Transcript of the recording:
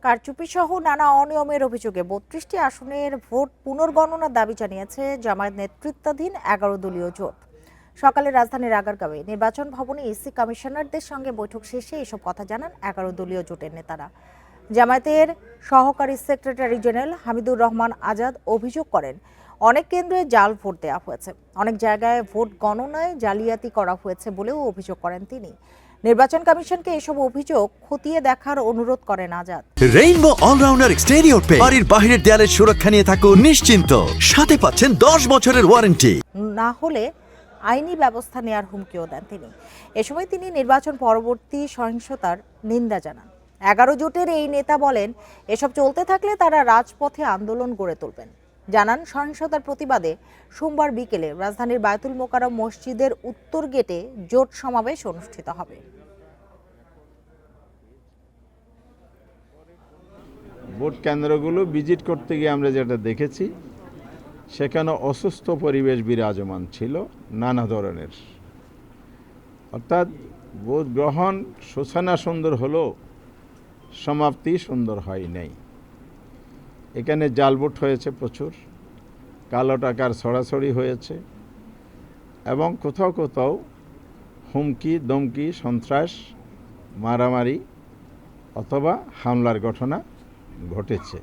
কারচুপি সহ নানা অনিয়মের অভিযোগে ৩২টি আসনের ভোট পুনর্গণনার দাবি জানিয়েছে জামায়াত নেতৃত্বাধীন ১১ দলীয় জোট। সকালে রাজধানীর আগারগাঁওয়ে নির্বাচন ভবনে ইসি কমিশনারদের সঙ্গে বৈঠক শেষে এসব কথা জানান ১১ দলীয় জোটের নেতারা। জামায়াতের সহকারী সেক্রেটারি জেনারেল হামিদুর রহমান আজাদ অভিযোগ করেন, অনেক কেন্দ্রে জাল ভোট দেওয়া হয়েছে, অনেক জায়গায় ভোট গণনায় জালিয়াতি করা হয়েছে বলেও অভিযোগ করেন তিনি। নির্বাচন কমিশনকে এসব অভিযোগ খতিয়ে দেখার অনুরোধ করেন আজাদ। রেইনবো অলরাউন্ডার এক্সটেরিয়র পে বাড়ির বাহিরের দেয়ালের সুরক্ষা নিয়ে থাকুন নিশ্চিন্ত, সাথে পাচ্ছেন 10 বছরের ওয়ারেন্টি। না হলে আইনি ব্যবস্থা নেওয়ার হুমকিও দেন তিনি। এ সময় তিনি নির্বাচন পরবর্তী সহিংসতার নিন্দা জানান। ১১ জোটের এই নেতা বলেন, এসব চলতে থাকলে তারা রাজপথে আন্দোলন গড়ে তুলবেন। জানান, সহিংসতার প্রতিবাদে সোমবার বিকেলে রাজধানীর বায়তুল মোকাররম মসজিদের উত্তর গেটে জোট সমাবেশ অনুষ্ঠিত হবে। ভোট কেন্দ্রগুলো ভিজিট করতে গিয়ে আমরা যেটা দেখেছি, সেখানে অসুস্থ পরিবেশ বিরাজমান ছিল নানা ধরনের। অর্থাৎ ভোট গ্রহণ সূচনা সুন্দর হলেও সমাপ্তি সুন্দর হয় নাই। এখানে জাল ভোট হয়েছে প্রচুর, কালো টাকার ছড়াছড়ি হয়েছে এবং কোথাও কোথাও হুমকি দমকি, সন্ত্রাস, মারামারি অথবা হামলার ঘটনা ঘটেছে।